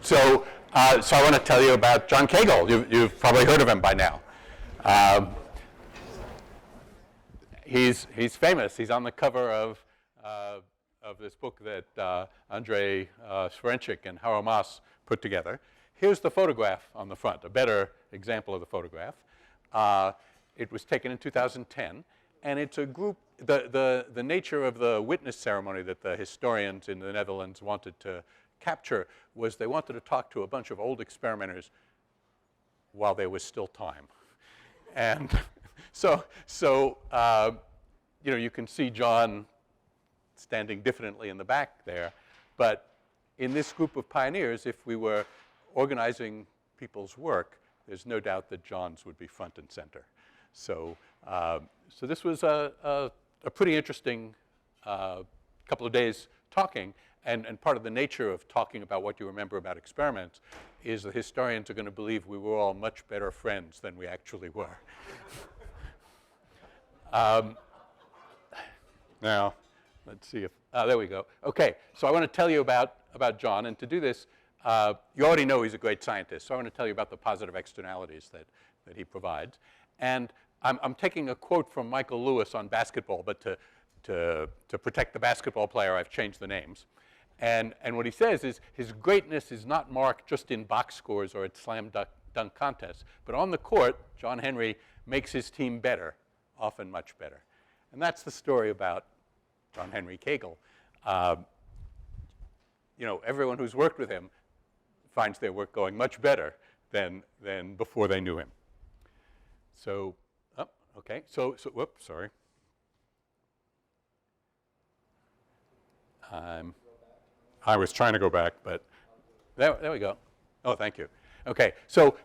So I want to tell you about John Kagel. You've probably heard of him by now. He's famous. He's on the cover of this book that Andrei Sverenchik and Haro Mas put together. Here's the photograph on the front, a better example of the photograph. It was taken in 2010, and it's a group. The nature of the witness ceremony that the historians in the Netherlands wanted to capture was they wanted to talk to a bunch of old experimenters while there was still time. And so you can see John standing diffidently in the back there. But in this group of pioneers, if we were organizing people's work, there's no doubt that John's would be front and center. So this was a pretty interesting couple of days talking. And part of the nature of talking about what you remember about experiments is the historians are going to believe we were all much better friends than we actually were. Now, let's see if, there we go. Okay, so I want to tell you about John. And to do this, you already know he's a great scientist. So I want to tell you about the positive externalities that he provides. And I'm taking a quote from Michael Lewis on basketball, but to protect the basketball player, I've changed the names. And what he says is his greatness is not marked just in box scores or at slam dunk contests, but on the court, John Henry makes his team better, often much better. And that's the story about John Henry Kagel. Everyone who's worked with him finds their work going much better than before they knew him. So, whoops, sorry. I was trying to go back, but there we go. Oh, thank you. Okay, so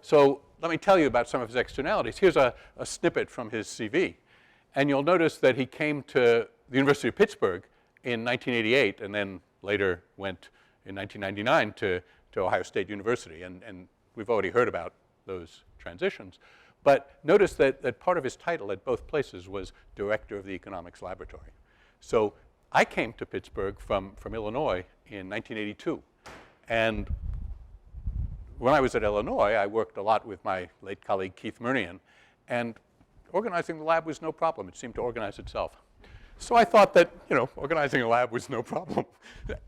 let me tell you about some of his externalities. Here's a snippet from his CV. And you'll notice that he came to the University of Pittsburgh in 1988 and then later went in 1999 to Ohio State University. And we've already heard about those transitions. But notice that part of his title at both places was Director of the Economics Laboratory. So I came to Pittsburgh from Illinois in 1982. And when I was at Illinois, I worked a lot with my late colleague Keith Murnian. And organizing the lab was no problem. It seemed to organize itself. So I thought that, organizing a lab was no problem.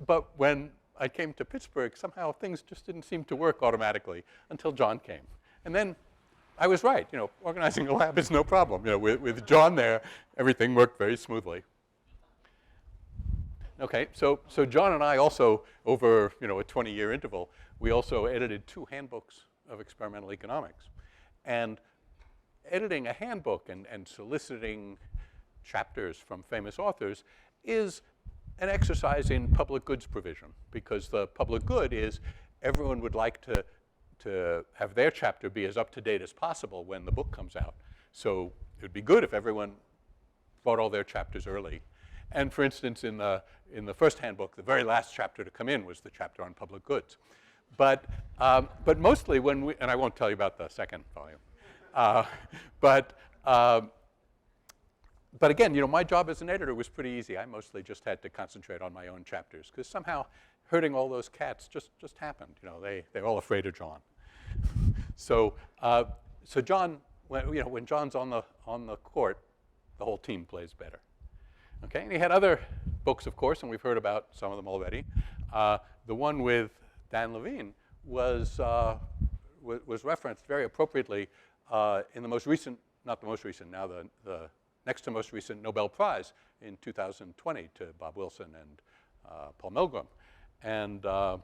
But when I came to Pittsburgh, somehow things just didn't seem to work automatically until John came. And then I was right. Organizing a lab is no problem. With John there, everything worked very smoothly. Okay, so John and I also, over a 20-year interval, we also edited 2 handbooks of experimental economics. And editing a handbook and soliciting chapters from famous authors is an exercise in public goods provision, because the public good is everyone would like to have their chapter be as up-to-date as possible when the book comes out. So it would be good if everyone bought all their chapters early. And for instance, in the first handbook, the very last chapter to come in was the chapter on public goods. But mostly when and I won't tell you about the second volume. But again, my job as an editor was pretty easy. I mostly just had to concentrate on my own chapters, because somehow herding all those cats just happened. They're all afraid of John. So John, when John's on the court, the whole team plays better. Okay, and he had other books, of course, and we've heard about some of them already. The one with Dan Levine was referenced very appropriately in the most recent, not the most recent, now the next to most recent Nobel Prize in 2020 to Bob Wilson and Paul Milgram. And the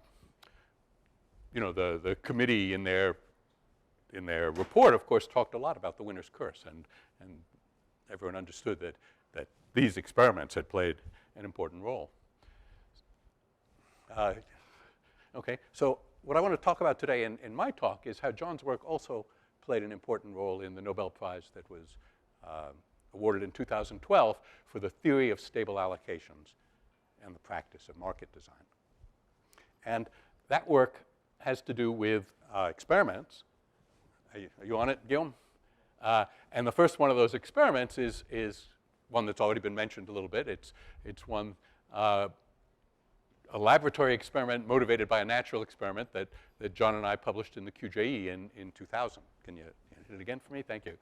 committee in their report, of course, talked a lot about the winner's curse, and everyone understood that these experiments had played an important role. Okay, so what I want to talk about today in my talk is how John's work also played an important role in the Nobel Prize that was awarded in 2012 for the theory of stable allocations and the practice of market design. And that work has to do with experiments. Are you on it, Guillaume? And the first one of those experiments is one that's already been mentioned a little bit. It's one a laboratory experiment motivated by a natural experiment that John and I published in the QJE in 2000. Can you hit it again for me? Thank you.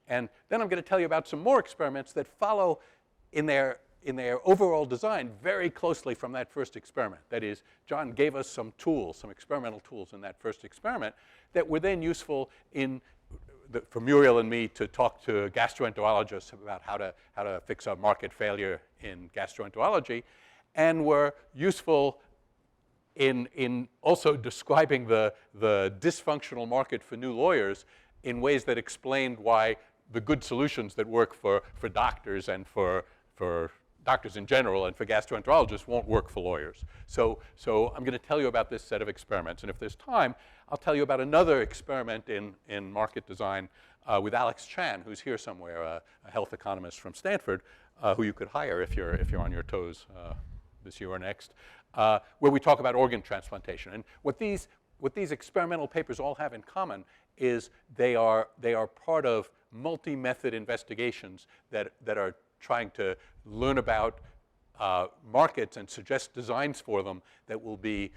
And then I'm going to tell you about some more experiments that follow in their overall design very closely from that first experiment. That is, John gave us some tools, some experimental tools in that first experiment that were then useful for Muriel and me to talk to gastroenterologists about how to fix a market failure in gastroenterology, and were useful in also describing the dysfunctional market for new lawyers in ways that explained why the good solutions that work for doctors and for doctors in general and for gastroenterologists won't work for lawyers. So I'm going to tell you about this set of experiments. And if there's time, I'll tell you about another experiment in market design with Alex Chan, who's here somewhere, a health economist from Stanford, who you could hire if you're on your toes this year or next, where we talk about organ transplantation. And what these experimental papers all have in common is they are part of multi-method investigations that are trying to learn about markets and suggest designs for them that will be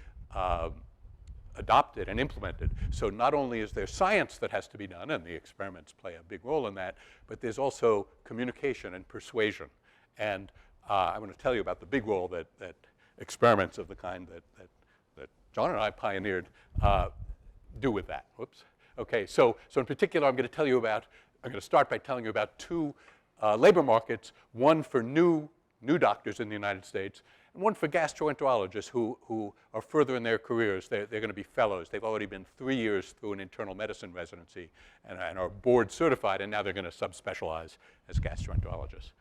adopted and implemented. So not only is there science that has to be done, and the experiments play a big role in that, but there's also communication and persuasion. And I'm going to tell you about the big role that experiments of the kind that John and I pioneered do with that. Whoops. Okay, so in particular, I'm going to start by telling you about two labor markets, one for new doctors in the United States, and one for gastroenterologists who are further in their careers. They're going to be fellows. They've already been 3 years through an internal medicine residency and are board certified, and now they're going to subspecialize as gastroenterologists.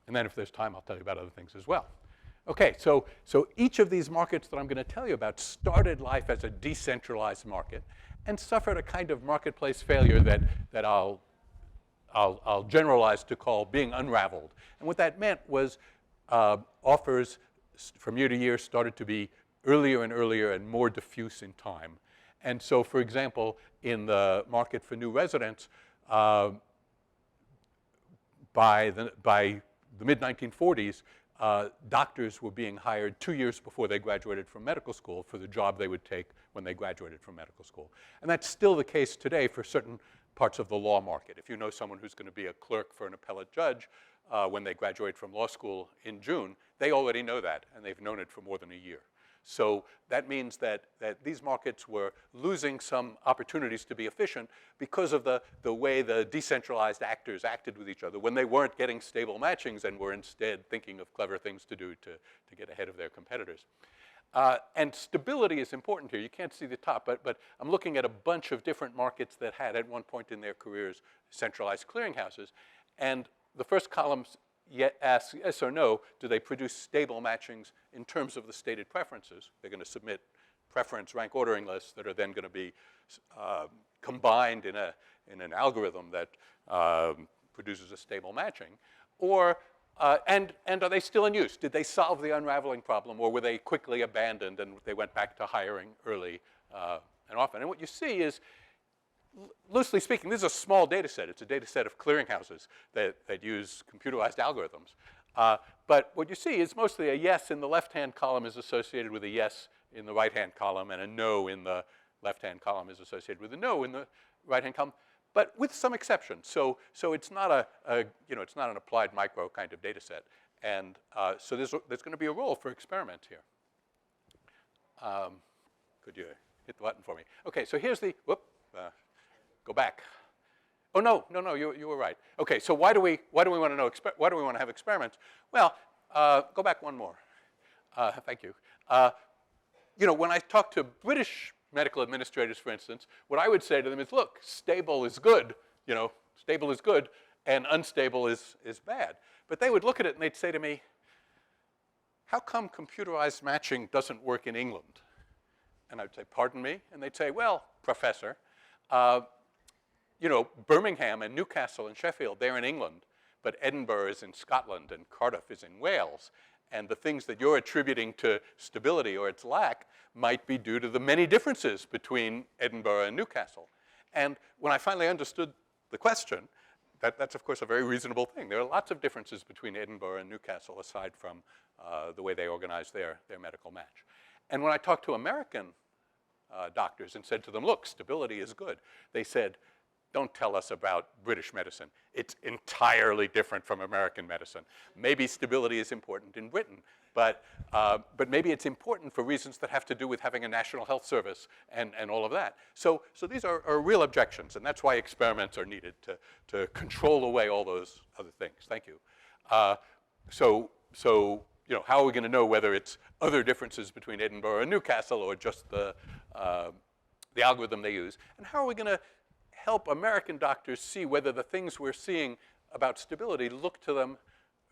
And then if there's time, I'll tell you about other things as well. Okay, so each of these markets that I'm going to tell you about started life as a decentralized market and suffered a kind of marketplace failure that I'll generalize to call being unraveled. And what that meant was offers from year to year started to be earlier and earlier and more diffuse in time. And so, for example, in the market for new residents, by the mid-1940s, doctors were being hired 2 years before they graduated from medical school for the job they would take when they graduated from medical school. And that's still the case today for certain parts of the law market. If you know someone who's going to be a clerk for an appellate judge when they graduate from law school in June, they already know that, and they've known it for more than a year. So that means that these markets were losing some opportunities to be efficient because of the way the decentralized actors acted with each other when they weren't getting stable matchings and were instead thinking of clever things to do to get ahead of their competitors. And stability is important here. You can't see the top, but I'm looking at a bunch of different markets that had at one point in their careers centralized clearinghouses. And the first column asks yes or no, do they produce stable matchings in terms of the stated preferences? They're going to submit preference rank ordering lists that are then going to be combined in an algorithm that produces a stable matching. Or and are they still in use? Did they solve the unraveling problem, or were they quickly abandoned and they went back to hiring early and often? And what you see is, loosely speaking, this is a small data set. It's a data set of clearinghouses that use computerized algorithms. But what you see is mostly a yes in the left-hand column is associated with a yes in the right-hand column, and a no in the left-hand column is associated with a no in the right-hand column, but with some exceptions. So it's not it's not an applied micro kind of data set. And so there's going to be a role for experiments here. Could you hit the button for me? Okay, so here's the, go back. Oh, no, you were right. Okay, so why do we want to know, why do we want to have experiments? Well, go back one more. Thank you. When I talk to British medical administrators, for instance, what I would say to them is, look, stable is good, stable is good, and unstable is bad. But they would look at it and they'd say to me, how come computerized matching doesn't work in England? And I'd say, pardon me? And they'd say, well, professor, Birmingham and Newcastle and Sheffield, they're in England, but Edinburgh is in Scotland and Cardiff is in Wales. And the things that you're attributing to stability or its lack might be due to the many differences between Edinburgh and Newcastle. And when I finally understood the question, that's, of course, a very reasonable thing. There are lots of differences between Edinburgh and Newcastle aside from the way they organize their medical match. And when I talked to American doctors and said to them, look, stability is good, they said, don't tell us about British medicine. It's entirely different from American medicine. Maybe stability is important in Britain, but maybe it's important for reasons that have to do with having a national health service and all of that. So these are real objections, and that's why experiments are needed to control away all those other things. Thank you. So how are we going to know whether it's other differences between Edinburgh and Newcastle or just the algorithm they use? And how are we going to help American doctors see whether the things we're seeing about stability look to them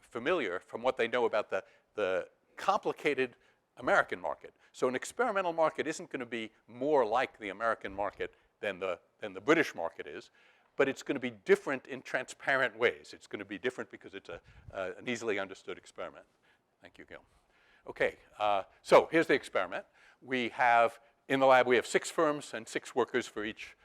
familiar from what they know about the complicated American market? So an experimental market isn't going to be more like the American market than the British market is, but it's going to be different in transparent ways. It's going to be different because it's an easily understood experiment. Thank you, Gil. Okay, so here's the experiment. We have, in the lab, we have 6 firms and 6 workers for each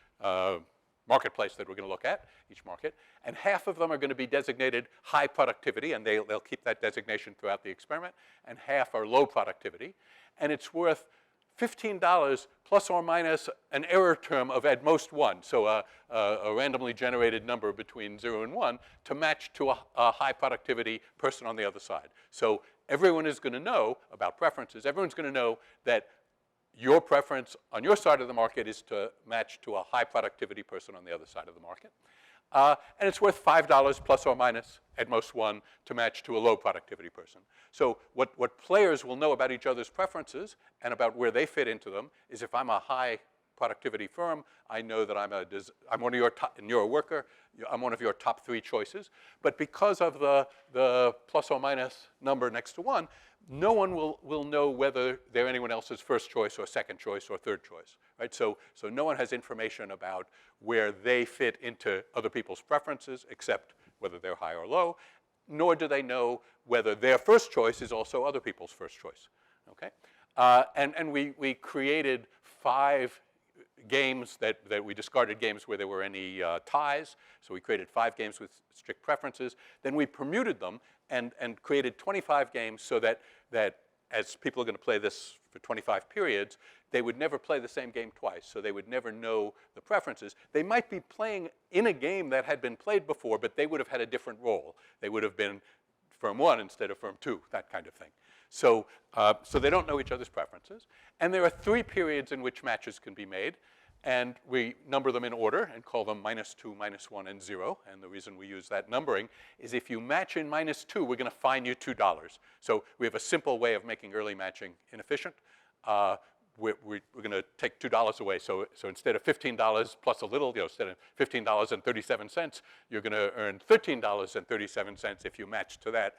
marketplace that we're going to look at, each market. And half of them are going to be designated high productivity, and they'll keep that designation throughout the experiment. And half are low productivity. And it's worth $15 plus or minus an error term of at most 1, so a randomly generated number between 0 and 1 to match to a high productivity person on the other side. So everyone is going to know about preferences. Everyone's going to know that your preference on your side of the market is to match to a high productivity person on the other side of the market. And it's worth $5 plus or minus at most 1 to match to a low productivity person. So what players will know about each other's preferences and about where they fit into them is if I'm a high productivity firm, I know that I'm one of your top, and you're a worker, I'm one of your top 3 choices. But because of the plus or minus number next to 1, no one will know whether they're anyone else's first choice or second choice or third choice, right? So no one has information about where they fit into other people's preferences except whether they're high or low, nor do they know whether their first choice is also other people's first choice, okay? And we created 5 games that we discarded games where there were any ties. So we created 5 games with strict preferences. Then we permuted them and created 25 games so that as people are going to play this for 25 periods, they would never play the same game twice. So they would never know the preferences. They might be playing in a game that had been played before, but they would have had a different role. They would have been firm 1 instead of firm 2, that kind of thing. So they don't know each other's preferences. And there are 3 periods in which matches can be made. And we number them in order and call them -2, -1, and 0. And the reason we use that numbering is if you match in -2, we're going to fine you $2. So we have a simple way of making early matching inefficient. We're going to take $2 away. So instead of $15 plus a little, instead of $15.37, you're going to earn $13.37 if you match to that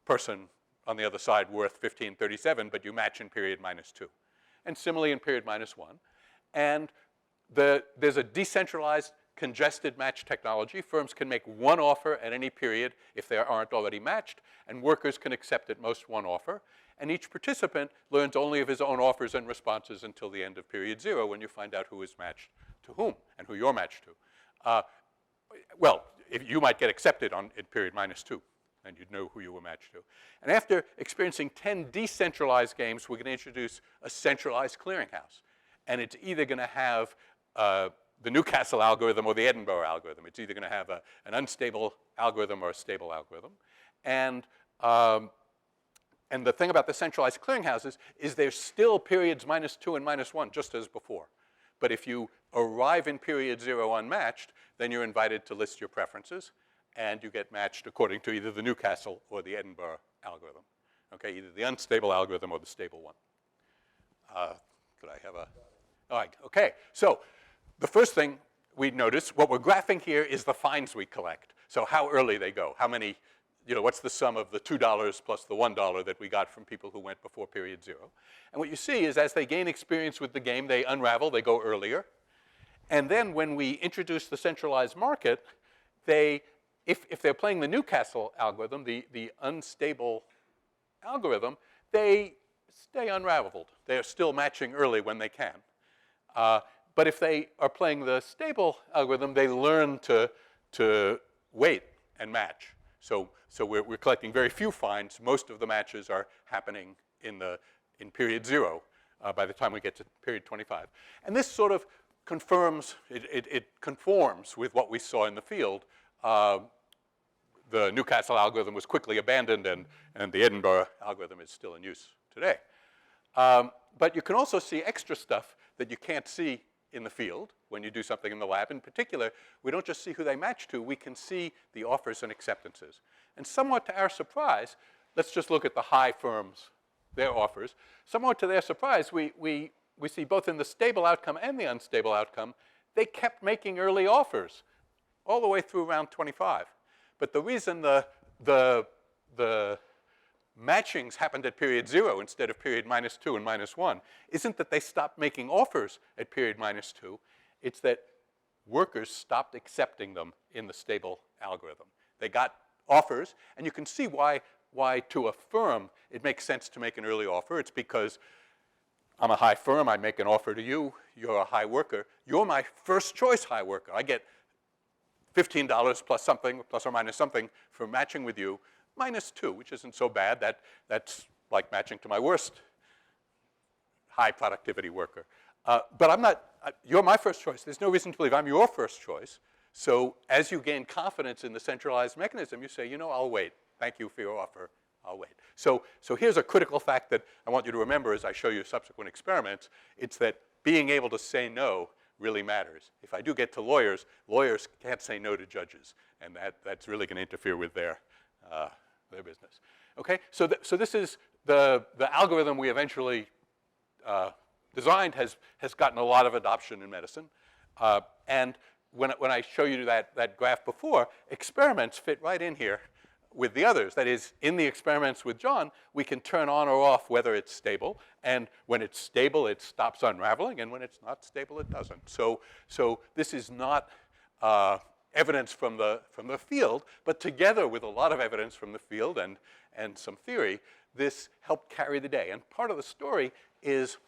person on the other side worth $15.37, but you match in period -2. And similarly in period -1. And there's a decentralized congested match technology. Firms can make 1 offer at any period if they aren't already matched, and workers can accept at most 1 offer. And each participant learns only of his own offers and responses until the end of period 0 when you find out who is matched to whom and who you're matched to. Well, you might get accepted in period -2. And you'd know who you were matched to. And after experiencing 10 decentralized games, we're going to introduce a centralized clearinghouse. And it's either going to have the Newcastle algorithm or the Edinburgh algorithm. It's either going to have an unstable algorithm or a stable algorithm. And the thing about the centralized clearinghouses is there's still periods -2 and -1, just as before. But if you arrive in period 0 unmatched, then you're invited to list your preferences. And you get matched according to either the Newcastle or the Edinburgh algorithm. Okay, either the unstable algorithm or the stable one. Could I have a? All right, okay. So the first thing we notice, what we're graphing here is the fines we collect. So how early they go, how many, what's the sum of the $2 plus the $1 that we got from people who went before period 0. And what you see is as they gain experience with the game, they unravel, they go earlier. And then when we introduce the centralized market, if they're playing the Newcastle algorithm, the unstable algorithm, they stay unraveled. They're still matching early when they can. But if they are playing the stable algorithm, they learn to wait and match. So we're collecting very few finds. Most of the matches are happening in period 0 by the time we get to period 25. And this sort of confirms, it conforms with what we saw in the field. The Newcastle algorithm was quickly abandoned, and the Edinburgh algorithm is still in use today. But you can also see extra stuff that you can't see in the field when you do something in the lab. In particular, we don't just see who they match to, we can see the offers and acceptances. And somewhat to our surprise, let's just look at the high firms, their offers. Somewhat to their surprise, we see both in the stable outcome and the unstable outcome, they kept making early offers all the way through round 25. But the reason the matchings happened at period 0 instead of period -2 and -1 isn't that they stopped making offers at period -2. It's that workers stopped accepting them in the stable algorithm. They got offers, and you can see why to a firm it makes sense to make an early offer. It's because I'm a high firm, I make an offer to you, you're a high worker. You're my first choice high worker. I get $15 plus something, plus or minus something for matching with you, -2, which isn't so bad. That's like matching to my worst high productivity worker. But I'm not, you're my first choice. There's no reason to believe I'm your first choice. So as you gain confidence in the centralized mechanism, you say, you know, I'll wait. Thank you for your offer. I'll wait. So here's a critical fact that I want you to remember as I show you subsequent experiments. It's that being able to say no really matters. If I do get to lawyers, lawyers can't say no to judges, and that's really going to interfere with their business. Okay, so this is the algorithm we eventually designed has gotten a lot of adoption in medicine, and when I show you that graph before, experiments fit right in here with the others. That is, in the experiments with John, we can turn on or off whether it's stable, and when it's stable, it stops unraveling, and when it's not stable, it doesn't. So this is not evidence from the field, but together with a lot of evidence from the field and some theory, this helped carry the day. And part of the story is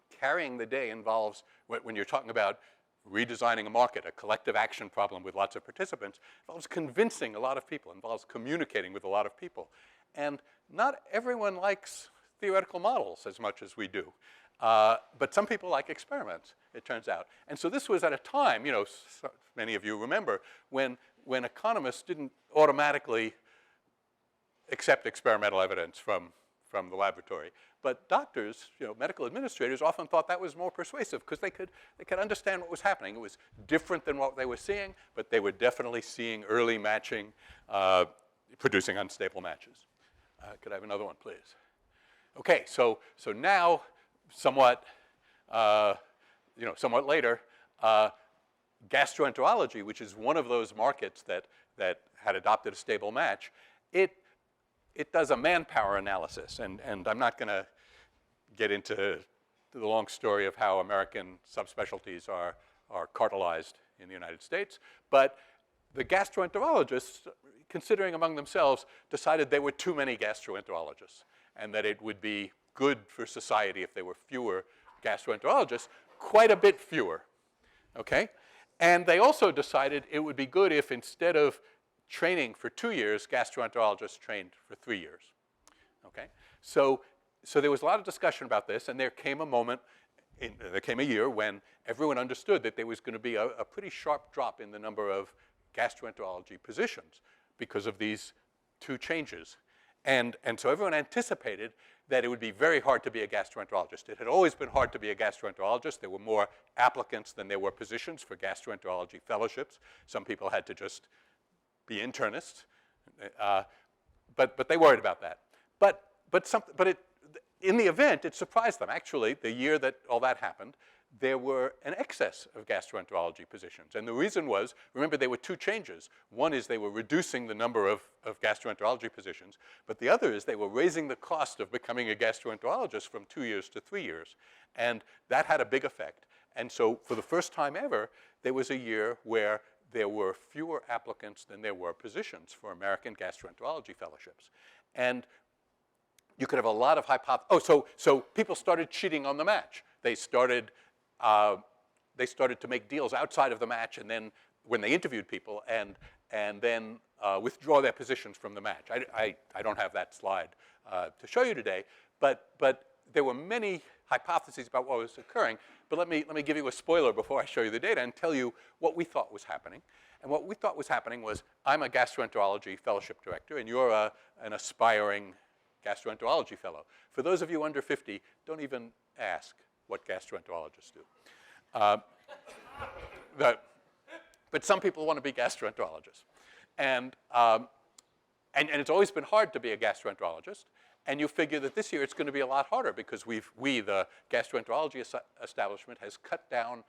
carrying the day involves, when you're talking about redesigning a market, a collective action problem with lots of participants, involves convincing a lot of people, involves communicating with a lot of people. And not everyone likes theoretical models as much as we do. But some people like experiments, it turns out. And so this was at a time, you know, so many of you remember, when economists didn't automatically accept experimental evidence from the laboratory. But doctors, you know, medical administrators often thought that was more persuasive because they could understand what was happening. It was different than what they were seeing, but they were definitely seeing early matching, producing unstable matches. Could I have another one, please? Okay, so now, somewhat later, gastroenterology, which is one of those markets that had adopted a stable match, it does a manpower analysis, and I'm not going to get into the long story of how American subspecialties are cartelized in the United States, but the gastroenterologists, considering among themselves, decided there were too many gastroenterologists, and that it would be good for society if there were fewer gastroenterologists, quite a bit fewer, okay? And they also decided it would be good if instead of training for 2 years, gastroenterologists trained for 3 years, okay? So there was a lot of discussion about this, and there came a moment, there came a year when everyone understood that there was going to be a pretty sharp drop in the number of gastroenterology positions because of these 2 changes. And so everyone anticipated that it would be very hard to be a gastroenterologist. It had always been hard to be a gastroenterologist. There were more applicants than there were positions for gastroenterology fellowships. Some people had to just be internists, but they worried about that. But in the event, it surprised them. Actually, the year that all that happened, there were an excess of gastroenterology positions. And the reason was, remember, there were 2 changes. One is they were reducing the number of gastroenterology positions, but the other is they were raising the cost of becoming a gastroenterologist from 2 years to 3 years. And that had a big effect. And so for the first time ever, there was a year where there were fewer applicants than there were positions for American gastroenterology fellowships. And you could have a lot of hypotheses. So people started cheating on the match. They started to make deals outside of the match, and then when they interviewed people and then withdraw their positions from the match. I don't have that slide to show you today, but there were many hypotheses about what was occurring. But let me give you a spoiler before I show you the data and tell you what we thought was happening. And what we thought was happening was, I'm a gastroenterology fellowship director, and you're an aspiring gastroenterology fellow. For those of you under 50, don't even ask what gastroenterologists do. But some people want to be gastroenterologists. And it's always been hard to be a gastroenterologist. And you figure that this year it's going to be a lot harder because we, the gastroenterology establishment, has cut down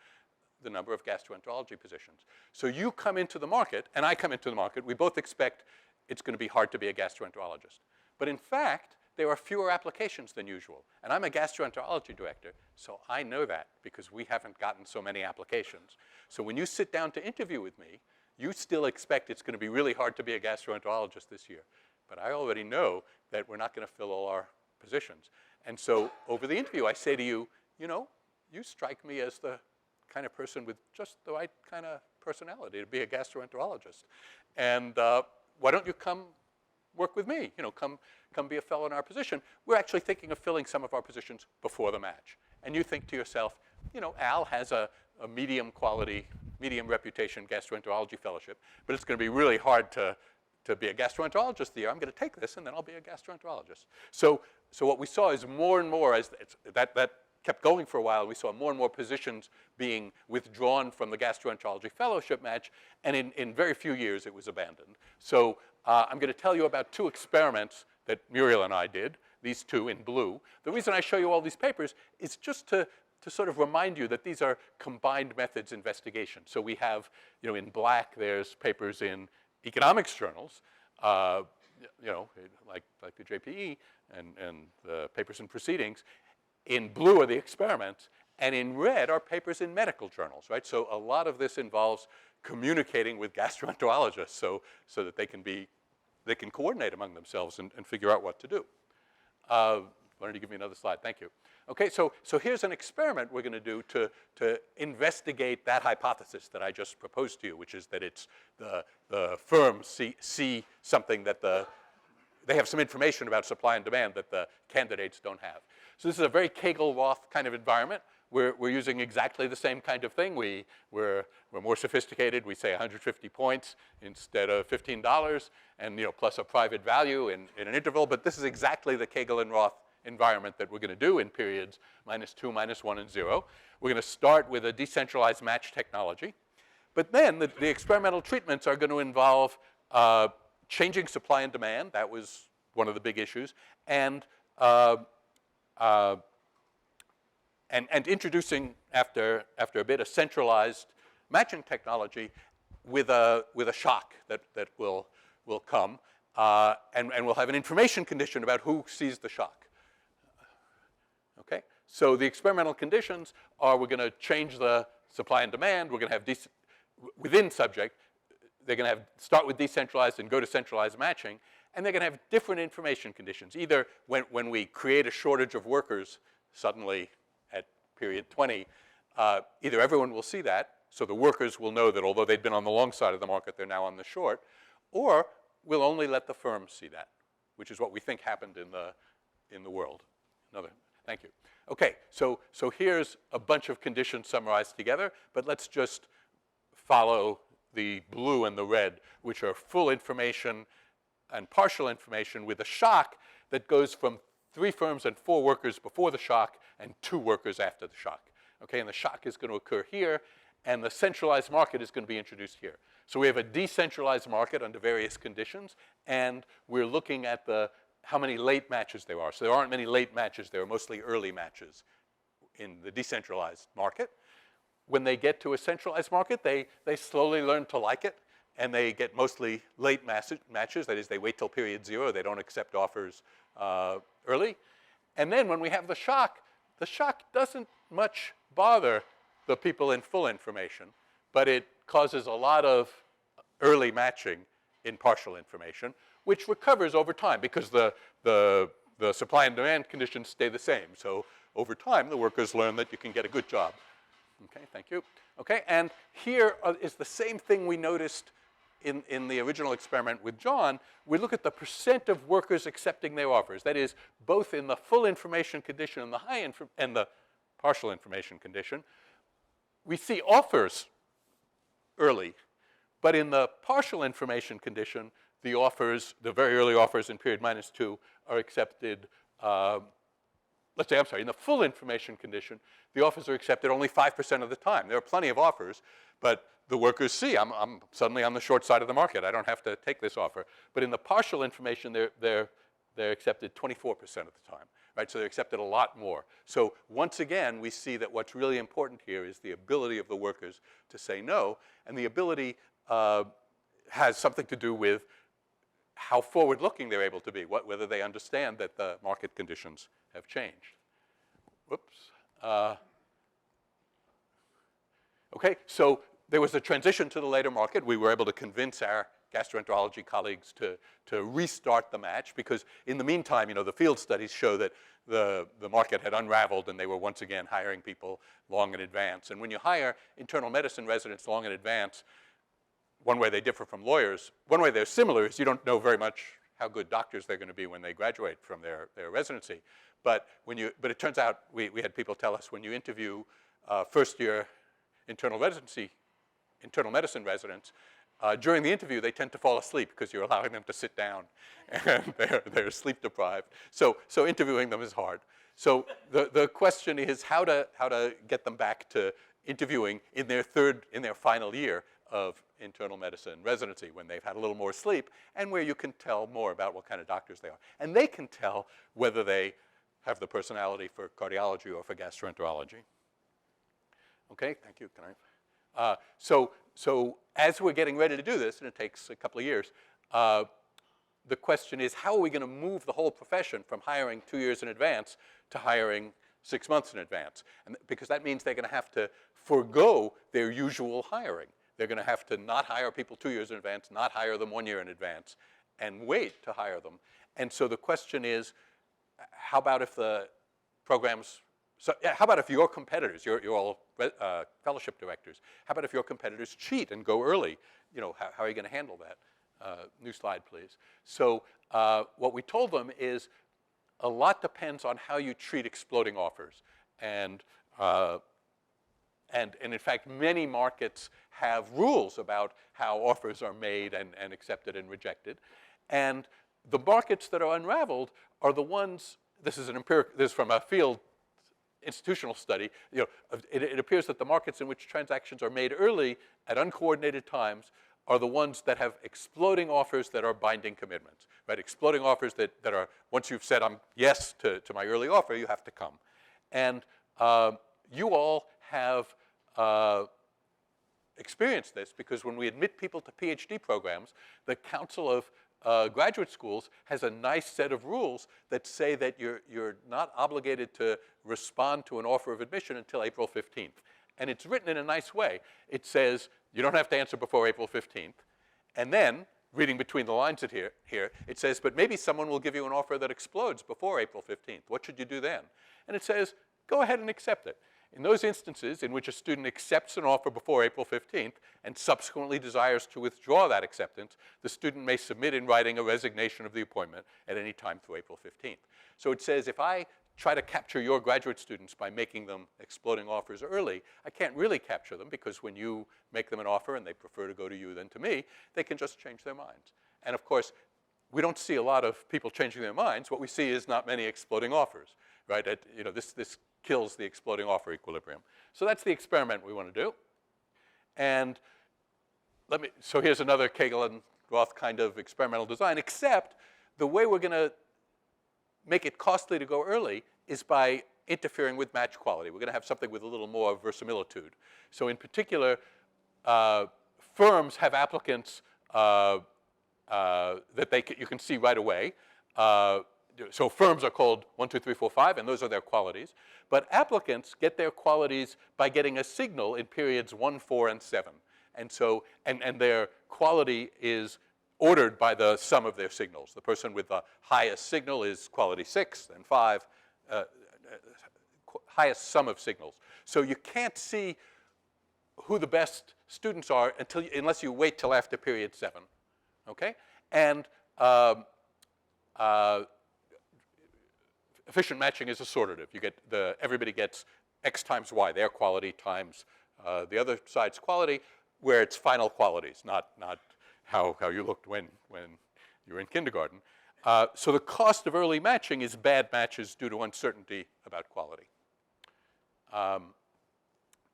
the number of gastroenterology positions. So you come into the market, and I come into the market. We both expect it's going to be hard to be a gastroenterologist. But in fact, there are fewer applications than usual. And I'm a gastroenterology director, so I know that because we haven't gotten so many applications. So when you sit down to interview with me, you still expect it's going to be really hard to be a gastroenterologist this year. But I already know that we're not going to fill all our positions. And so over the interview, I say to you, you strike me as the kind of person with just the right kind of personality to be a gastroenterologist. And why don't you come work with me? Come be a fellow in our position. We're actually thinking of filling some of our positions before the match. And you think to yourself, Al has a medium quality, medium reputation gastroenterology fellowship, but it's going to be really hard to be a gastroenterologist the year. I'm going to take this, and then I'll be a gastroenterologist. So what we saw is more and more, as that kept going for a while, we saw more and more positions being withdrawn from the gastroenterology fellowship match, and in very few years it was abandoned. So I'm going to tell you about 2 experiments that Muriel and I did, these 2 in blue. The reason I show you all these papers is just to sort of remind you that these are combined methods investigation. So we have, in black, there's papers in economics journals, like the JPE and the papers and proceedings. In blue are the experiments, and in red are papers in medical journals, right? So a lot of this involves communicating with gastroenterologists so that they can coordinate among themselves and figure out what to do. Why don't you give me another slide? Thank you. Okay, so here's an experiment we're going to do to investigate that hypothesis that I just proposed to you, which is that it's the firms see something that they have some information about supply and demand that the candidates don't have. So this is a very Kagel-Roth kind of environment. We're using exactly the same kind of thing. We're more sophisticated. We say 150 points instead of $15, and plus a private value in an interval. But this is exactly the Kagel and Roth environment that we're going to do in periods -2, -1, and 0. We're going to start with a decentralized match technology. But then the experimental treatments are going to involve changing supply and demand. That was one of the big issues. And introducing, after a bit, a centralized matching technology with a shock that will come. And we'll have an information condition about who sees the shock. Okay? So the experimental conditions are we're going to change the supply and demand. We're going to have, within subject, they're going to start with decentralized and go to centralized matching. And they're going to have different information conditions. Either when we create a shortage of workers suddenly at period 20, either everyone will see that, so the workers will know that although they'd been on the long side of the market, they're now on the short, or we'll only let the firms see that, which is what we think happened in the world. Thank you. Okay, so here's a bunch of conditions summarized together, but let's just follow the blue and the red, which are full information and partial information with a shock that goes from 3 firms and 4 workers before the shock and 2 workers after the shock. Okay, and the shock is going to occur here, and the centralized market is going to be introduced here. So we have a decentralized market under various conditions, and we're looking at how many late matches there are. So there aren't many late matches. There are mostly early matches in the decentralized market. When they get to a centralized market, they slowly learn to like it, and they get mostly late matches. That is, they wait till period 0. They don't accept offers early. And then when we have the shock doesn't much bother the people in full information, but it causes a lot of early matching in partial information, which recovers over time because the supply and demand conditions stay the same. So over time, the workers learn that you can get a good job. Okay, thank you. Okay, and here is the same thing we noticed in the original experiment with John. We look at the percent of workers accepting their offers. That is, both in the full information condition and the partial information condition. We see offers early, but in the partial information condition, the offers, the very early offers in period -2 are accepted, let's say, I'm sorry, in the full information condition, the offers are accepted only 5% of the time. There are plenty of offers, but the workers see, I'm suddenly on the short side of the market. I don't have to take this offer. But in the partial information, they're accepted 24% of the time, right? So they're accepted a lot more. So once again, we see that what's really important here is the ability of the workers to say no, and the ability has something to do with how forward-looking they're able to be, whether they understand that the market conditions have changed. Whoops. Okay, so there was a transition to the later market. We were able to convince our gastroenterology colleagues to restart the match, because in the meantime, the field studies show that the market had unraveled and they were once again hiring people long in advance. And when you hire internal medicine residents long in advance, one way they differ from lawyers, one way they're similar is you don't know very much how good doctors they're going to be when they graduate from their residency. But it turns out, we had people tell us, when you interview first-year internal medicine residents, during the interview, they tend to fall asleep because you're allowing them to sit down, and they're sleep deprived. So interviewing them is hard. So the question is how to get them back to interviewing in their final year of internal medicine residency, when they've had a little more sleep and where you can tell more about what kind of doctors they are. And they can tell whether they have the personality for cardiology or for gastroenterology. Okay, thank you. Can I? So as we're getting ready to do this, and it takes a couple of years, the question is, how are we going to move the whole profession from hiring 2 years in advance to hiring 6 months in advance? And because that means they're going to have to forego their usual hiring. They're going to have to not hire people 2 years in advance, not hire them 1 year in advance, and wait to hire them. And so the question is, how about if the programs, how about if your competitors, you're all fellowship directors, how about if your competitors cheat and go early? How are you going to handle that? New slide, please. So what we told them is a lot depends on how you treat exploding offers. And in fact, many markets have rules about how offers are made and accepted and rejected. And the markets that are unraveled are the ones, this is from a field institutional study, it appears that the markets in which transactions are made early at uncoordinated times are the ones that have exploding offers that are binding commitments, right? Exploding offers that are, once you've said yes to my early offer, you have to come. And you all have experienced this, because when we admit people to PhD programs, the Council of Graduate Schools has a nice set of rules that say that you're not obligated to respond to an offer of admission until April 15th. And it's written in a nice way. It says you don't have to answer before April 15th. And then, reading between the lines here, it says, but maybe someone will give you an offer that explodes before April 15th. What should you do then? And it says, go ahead and accept it. In those instances in which a student accepts an offer before April 15th and subsequently desires to withdraw that acceptance, the student may submit in writing a resignation of the appointment at any time through April 15th. So it says, if I try to capture your graduate students by making them exploding offers early, I can't really capture them, because when you make them an offer and they prefer to go to you than to me, they can just change their minds. And of course, we don't see a lot of people changing their minds. What we see is not many exploding offers, right? This kills the exploding offer equilibrium. So that's the experiment we want to do. And so here's another Kagel and Roth kind of experimental design, except the way we're going to make it costly to go early is by interfering with match quality. We're going to have something with a little more verisimilitude. So in particular, firms have applicants that you can see right away. So firms are called 1, 2, 3, 4, 5, and those are their qualities. But applicants get their qualities by getting a signal in periods 1, 4, and 7. And so, and their quality is ordered by the sum of their signals. The person with the highest signal is quality 6, and 5, highest sum of signals. So you can't see who the best students are unless you wait till after period 7, okay? And efficient matching is assortative. You get everybody gets X times Y, their quality times the other side's quality, where it's final qualities, not how you looked when you were in kindergarten. So the cost of early matching is bad matches due to uncertainty about quality.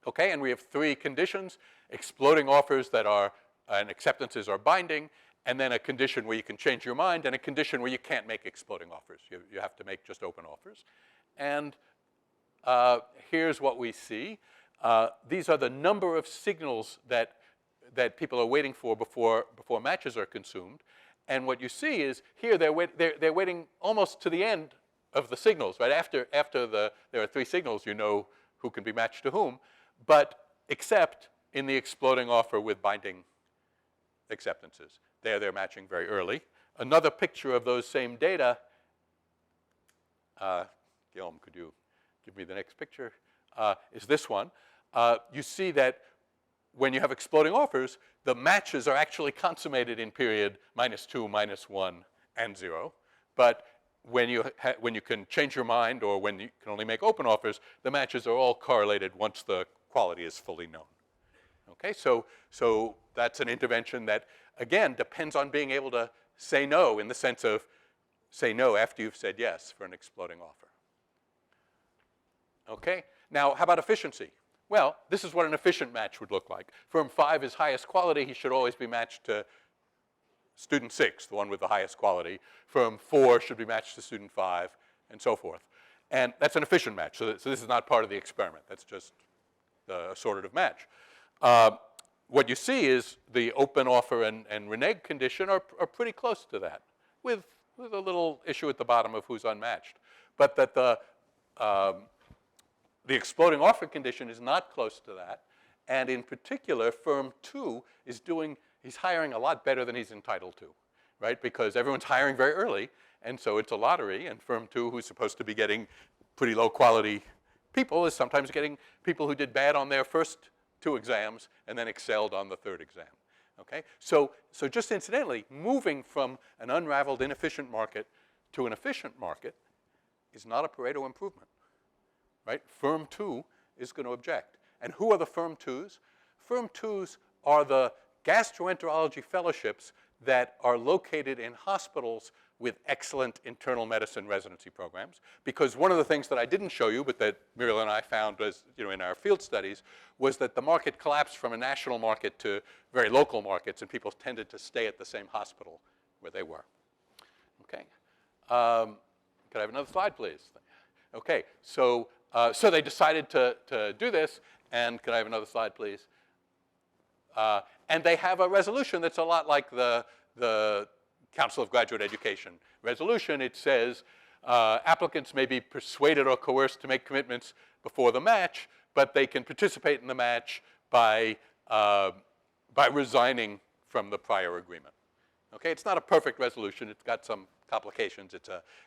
Okay, and we have 3 conditions: exploding offers that are, and acceptances are binding, and then a condition where you can change your mind, and a condition where you can't make exploding offers. You have to make just open offers. And here's what we see. These are the number of signals that people are waiting for before matches are consumed. And what you see is here they're waiting almost to the end of the signals, right? After there are 3 signals, you know who can be matched to whom, but except in the exploding offer with binding acceptances. They're matching very early. Another picture of those same data. Guillaume, could you give me the next picture? Is this one. You see that when you have exploding offers, the matches are actually consummated in period -2, -1, and 0. But when you can change your mind or when you can only make open offers, the matches are all correlated once the quality is fully known. Okay, so that's an intervention that, again, depends on being able to say no, in the sense of say no after you've said yes for an exploding offer. Okay, now how about efficiency? Well, this is what an efficient match would look like. Firm 5 is highest quality. He should always be matched to student 6, the one with the highest quality. Firm 4 should be matched to student 5, and so forth. And that's an efficient match. So this is not part of the experiment. That's just the assortative match. What you see is the open offer and renege condition are pretty close to that, with a little issue at the bottom of who's unmatched. But that the exploding offer condition is not close to that. And in particular, firm 2 he's hiring a lot better than he's entitled to, right? Because everyone's hiring very early, and so it's a lottery, and firm 2, who's supposed to be getting pretty low quality people, is sometimes getting people who did bad on their first 2 exams and then excelled on the 3rd exam. Okay? So just incidentally, moving from an unraveled, inefficient market to an efficient market is not a Pareto improvement. Right? Firm 2 is going to object. And who are the firm 2s? Firm 2s are the gastroenterology fellowships that are located in hospitals with excellent internal medicine residency programs. Because one of the things that I didn't show you, but that Muriel and I found in our field studies, was that the market collapsed from a national market to very local markets, and people tended to stay at the same hospital where they were. Okay. Could I have another slide, please? Okay. So they decided to do this, and could I have another slide, please? And they have a resolution that's a lot like the Council of Graduate Education resolution. It says applicants may be persuaded or coerced to make commitments before the match, but they can participate in the match by resigning from the prior agreement. Okay, it's not a perfect resolution. It's got some complications.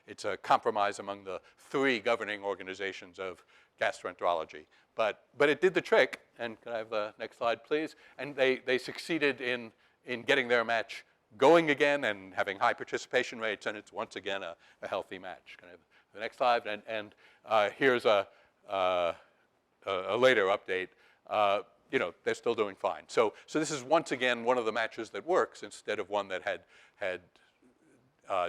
It's a compromise among the 3 governing organizations of gastroenterology. But it did the trick. And can I have the next slide, please? And they succeeded in getting their match going again and having high participation rates, and it's once again a healthy match. Can I have the next slide? And here's a later update. They're still doing fine. So this is once again one of the matches that works instead of one that had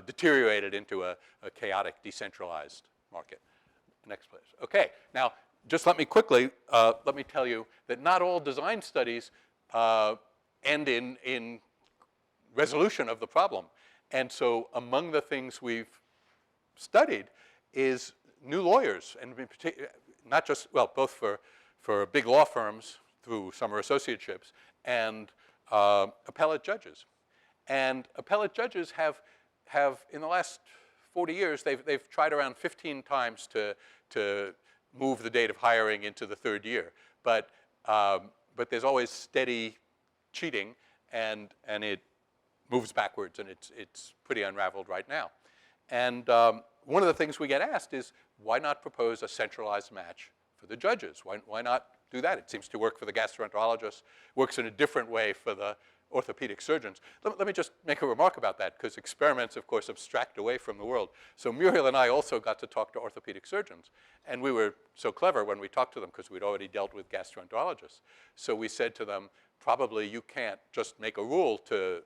deteriorated into a chaotic, decentralized market. Next, please. Okay, now just let me tell you that not all design studies end in resolution of the problem. And so among the things we've studied is new lawyers, and not just, well, both for big law firms through summer associateships and appellate judges. And appellate judges have in the last 40 years, they've tried around 15 times to move the date of hiring into the 3rd year. But there's always steady cheating, and it moves backwards, and it's pretty unraveled right now. And one of the things we get asked is, why not propose a centralized match for the judges. Why not do that? It seems to work for the gastroenterologists, works in a different way for the orthopedic surgeons. Let me just make a remark about that, because experiments, of course, abstract away from the world. So Muriel and I also got to talk to orthopedic surgeons. And we were so clever when we talked to them, because we'd already dealt with gastroenterologists. So we said to them, probably you can't just make a rule to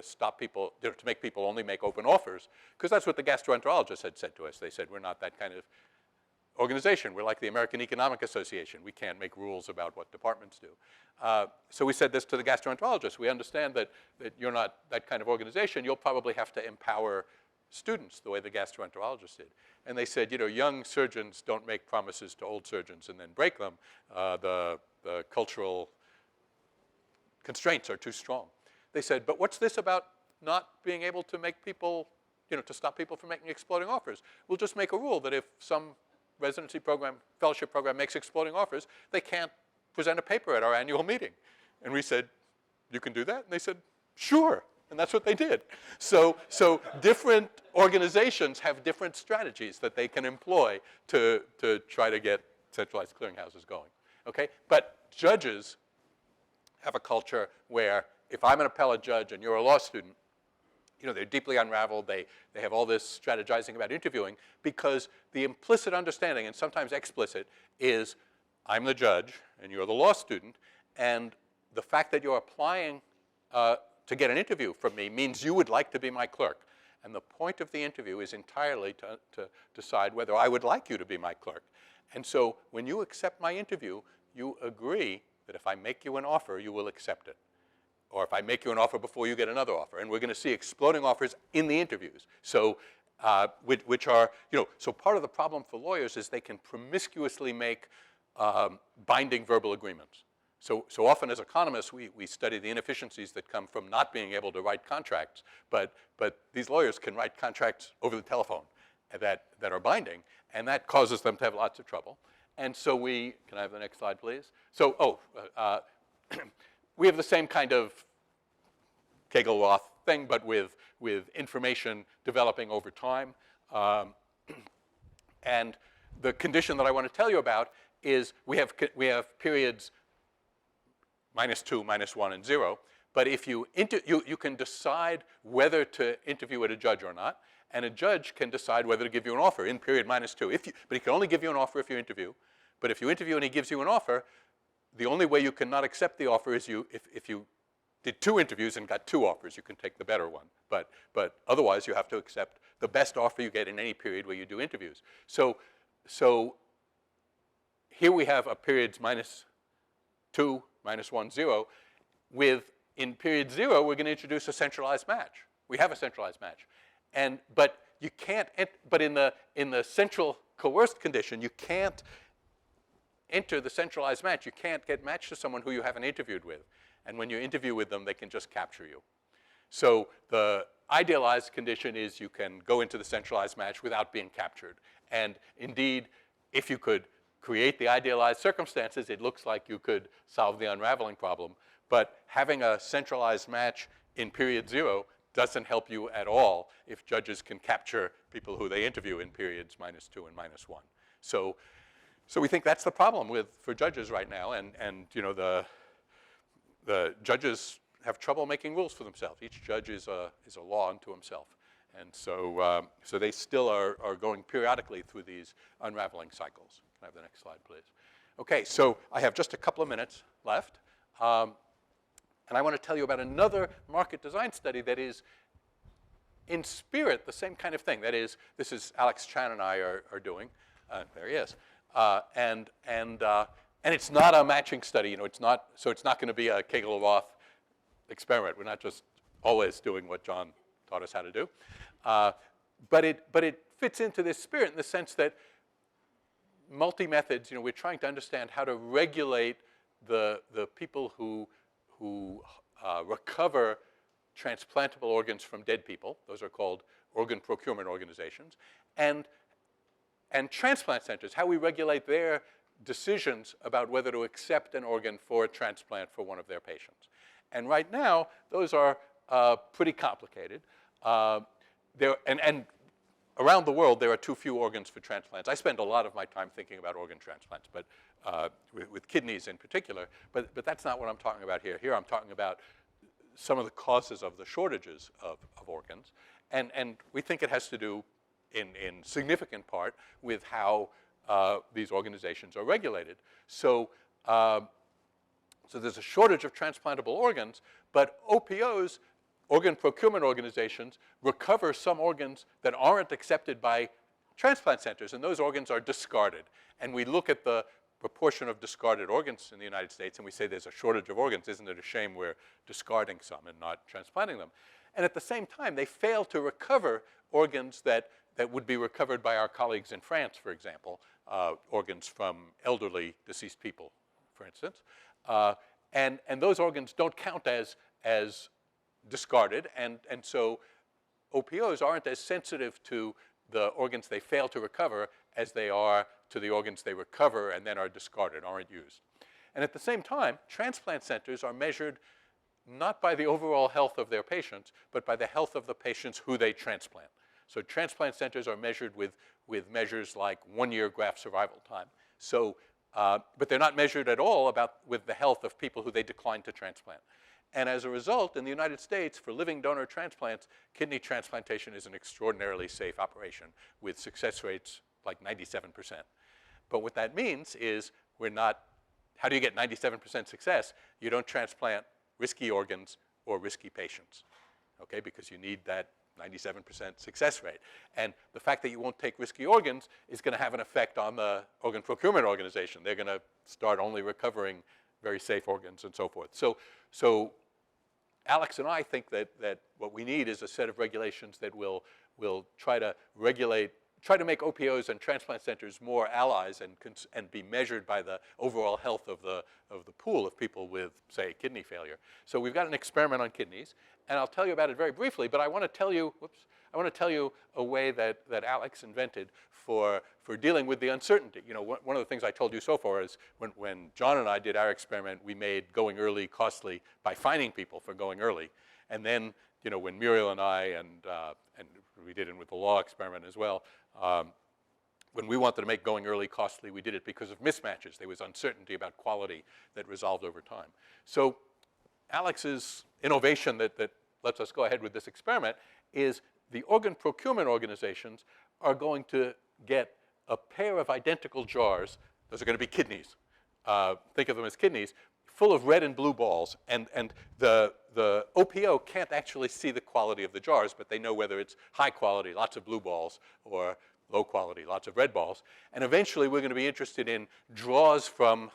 stop people, to make people only make open offers, because that's what the gastroenterologists had said to us. They said, we're not that kind of organization. We're like the American Economic Association. We can't make rules about what departments do. So we said this to the gastroenterologists. We understand that you're not that kind of organization. You'll probably have to empower students the way the gastroenterologists did. And they said, young surgeons don't make promises to old surgeons and then break them. The cultural constraints are too strong. They said, but what's this about not being able to make people, to stop people from making exploding offers? We'll just make a rule that if some residency program, fellowship program makes exploding offers, they can't present a paper at our annual meeting. And we said, you can do that? And they said, sure. And that's what they did. So different organizations have different strategies that they can employ to try to get centralized clearinghouses going. Okay? But judges have a culture where if I'm an appellate judge and you're a law student, they're deeply unraveled. They have all this strategizing about interviewing, because the implicit understanding, and sometimes explicit, is I'm the judge and you're the law student, and the fact that you're applying to get an interview from me means you would like to be my clerk. And the point of the interview is entirely to decide whether I would like you to be my clerk. And so when you accept my interview, you agree that if I make you an offer, you will accept it. Or if I make you an offer before you get another offer. And we're going to see exploding offers in the interviews. So, which are, so part of the problem for lawyers is they can promiscuously make binding verbal agreements. So often as economists, we study the inefficiencies that come from not being able to write contracts. But these lawyers can write contracts over the telephone that are binding. And that causes them to have lots of trouble. And so can I have the next slide, please? So, we have the same kind of Kagel Roth thing, but with information developing over time. And the condition that I want to tell you about is we have periods -2, -1, and 0. But if you can decide whether to interview at a judge or not, and a judge can decide whether to give you an offer in period -2. But he can only give you an offer if you interview. But if you interview and he gives you an offer, the only way you cannot accept the offer is if you did 2 interviews and got 2 offers, you can take the better one. But otherwise, you have to accept the best offer you get in any period where you do interviews. So here we have a periods -2, -1, 0. In period 0, we're going to introduce a centralized match. We have a centralized match. But you can't, but in the central coerced condition, you can't enter the centralized match. You can't get matched to someone who you haven't interviewed with. And when you interview with them, they can just capture you. So the idealized condition is you can go into the centralized match without being captured. And indeed, if you could create the idealized circumstances, it looks like you could solve the unraveling problem. But having a centralized match in period 0 doesn't help you at all if judges can capture people who they interview in periods -2 and -1. So we think that's the problem for judges right now, and the judges have trouble making rules for themselves. Each judge is a law unto himself, and so they still are going periodically through these unraveling cycles. Can I have the next slide, please? Okay, so I have just a couple of minutes left, and I want to tell you about another market design study that is in spirit the same kind of thing. That is, this is Alex Chan and I are doing. There he is. And it's not a matching study, it's not going to be a Kagel-Roth experiment. We're not just always doing what John taught us how to do. But it fits into this spirit in the sense that multi-methods, we're trying to understand how to regulate the people who recover transplantable organs from dead people. Those are called organ procurement organizations. And transplant centers, how we regulate their decisions about whether to accept an organ for a transplant for one of their patients. And right now, those are pretty complicated. And around the world, there are too few organs for transplants. I spend a lot of my time thinking about organ transplants, but with kidneys in particular. But that's not what I'm talking about here. Here I'm talking about some of the causes of the shortages of organs. And we think it has to do, in significant part, with how these organizations are regulated. So there's a shortage of transplantable organs, but OPOs, organ procurement organizations, recover some organs that aren't accepted by transplant centers, and those organs are discarded. And we look at the proportion of discarded organs in the United States, and we say there's a shortage of organs. Isn't it a shame we're discarding some and not transplanting them? And at the same time, they fail to recover organs that would be recovered by our colleagues in France, for example, organs from elderly deceased people, for instance. And those organs don't count as discarded, and so OPOs aren't as sensitive to the organs they fail to recover as they are to the organs they recover and then are discarded, aren't used. And at the same time, transplant centers are measured not by the overall health of their patients, but by the health of the patients who they transplant. So transplant centers are measured with measures like 1-year graft survival time. So, but they're not measured at all with the health of people who they decline to transplant. And as a result, in the United States, for living donor transplants, kidney transplantation is an extraordinarily safe operation with success rates like 97%. But what that means is how do you get 97% success? You don't transplant risky organs or risky patients, okay? Because you need that 97% success rate. And the fact that you won't take risky organs is going to have an effect on the organ procurement organization. They're going to start only recovering very safe organs and so forth. So Alex and I think that what we need is a set of regulations that will try to make OPOs and transplant centers more allies and be measured by the overall health of the pool of people with, say, kidney failure. So we've got an experiment on kidneys, and I'll tell you about it very briefly, but I want to tell you a way that Alex invented for dealing with the uncertainty. You know, one of the things I told you so far is when John and I did our experiment, we made going early costly by fining people for going early. And then, you know, when Muriel and I, and we did it with the law experiment as well, when we wanted to make going early costly, we did it because of mismatches. There was uncertainty about quality that resolved over time. So Alex's innovation that lets us go ahead with this experiment is the organ procurement organizations are going to get a pair of identical jars. Those are going to be kidneys. Think of them as kidneys, full of red and blue balls. And the OPO can't actually see the quality of the jars, but they know whether it's high quality, lots of blue balls, or low quality, lots of red balls. And eventually, we're going to be interested in draws from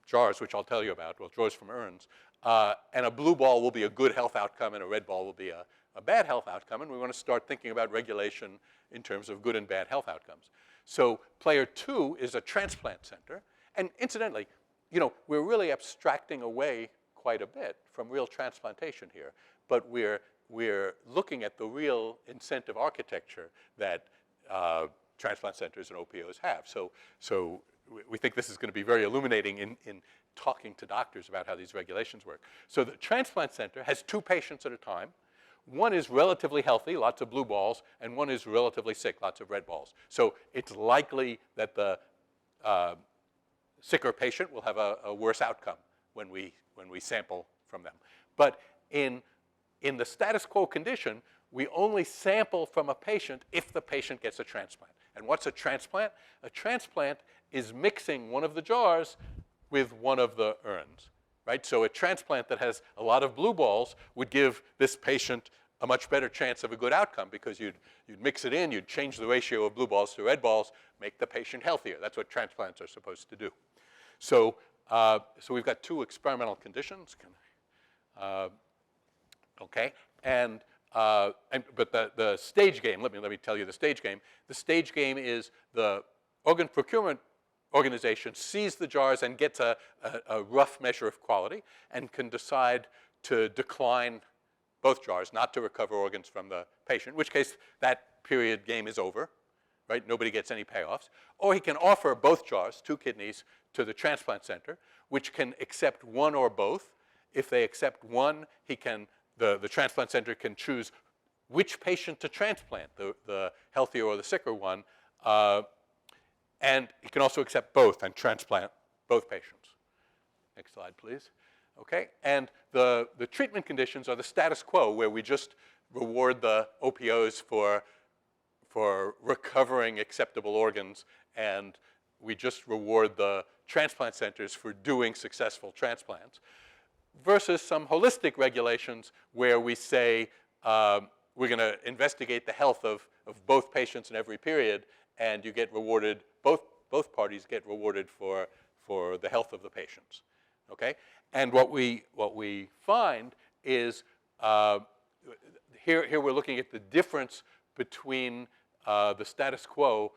jars, which I'll tell you about, well, draws from urns. And a blue ball will be a good health outcome, and a red ball will be a bad health outcome. And we want to start thinking about regulation in terms of good and bad health outcomes. So player 2 is a transplant center. And incidentally, you know, we're really abstracting away quite a bit from real transplantation here. But we're looking at the real incentive architecture that transplant centers and OPOs have. So we think this is going to be very illuminating in talking to doctors about how these regulations work. So the transplant center has 2 patients at a time. One is relatively healthy, lots of blue balls, and one is relatively sick, lots of red balls. So it's likely that the sicker patient will have a worse outcome when we sample from them. But in the status quo condition, we only sample from a patient if the patient gets a transplant. And what's a transplant? A transplant is mixing one of the jars with one of the urns, right? So a transplant that has a lot of blue balls would give this patient a much better chance of a good outcome because you'd mix it in, you'd change the ratio of blue balls to red balls, make the patient healthier. That's what transplants are supposed to do. So we've got 2 experimental conditions. Okay, but the stage game. Let me tell you the stage game. The stage game is the organ procurement organization sees the jars and gets a rough measure of quality and can decide to decline both jars, not to recover organs from the patient, in which case that period game is over, right? Nobody gets any payoffs. Or he can offer both jars, 2 kidneys, to the transplant center, which can accept one or both. If they accept one, the transplant center can choose which patient to transplant, the healthier or the sicker one. And it can also accept both and transplant both patients. Next slide, please. Okay, and the treatment conditions are the status quo, where we just reward the OPOs for recovering acceptable organs, and we just reward the transplant centers for doing successful transplants, versus some holistic regulations where we say we're going to investigate the health of both patients in every period, and you get rewarded, both parties get rewarded for the health of the patients. Okay? And what we find is here we're looking at the difference between the status quo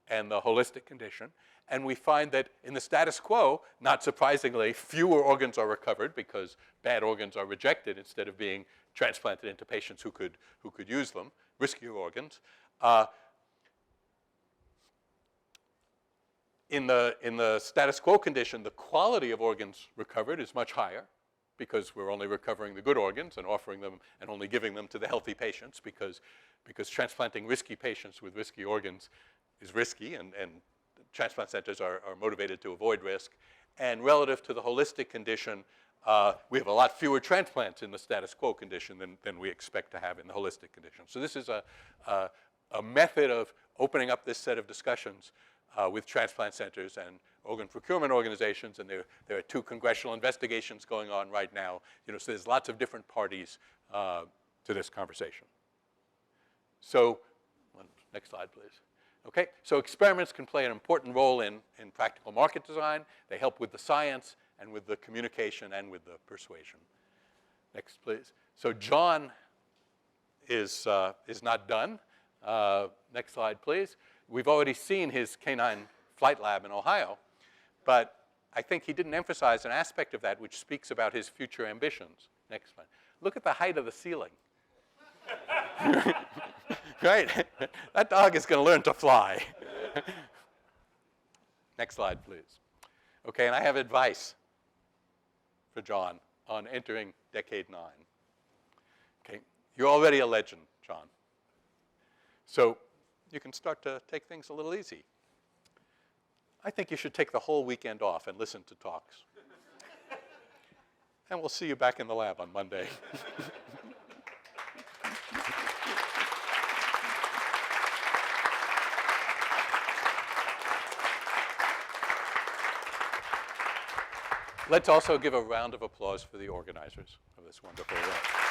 and the holistic condition. And we find that in the status quo, not surprisingly, fewer organs are recovered because bad organs are rejected instead of being transplanted into patients who could use them, riskier organs. In the status quo condition, the quality of organs recovered is much higher because we're only recovering the good organs and offering them and only giving them to the healthy patients because transplanting risky patients with risky organs is risky, and transplant centers are motivated to avoid risk. And relative to the holistic condition, we have a lot fewer transplants in the status quo condition than we expect to have in the holistic condition. So this is a method of opening up this set of discussions with transplant centers and organ procurement organizations, and there are 2 congressional investigations going on right now. So there's lots of different parties to this conversation. So, next slide, please. Okay, so experiments can play an important role in practical market design. They help with the science and with the communication and with the persuasion. Next, please. So John is not done. Next slide, please. We've already seen his canine flight lab in Ohio, but I think he didn't emphasize an aspect of that which speaks about his future ambitions. Next slide. Look at the height of the ceiling. Right? That dog is going to learn to fly. Next slide, please. Okay, and I have advice for John on entering decade 9. Okay, you're already a legend, John. So you can start to take things a little easy. I think you should take the whole weekend off and listen to talks. And we'll see you back in the lab on Monday. Let's also give a round of applause for the organizers of this wonderful event.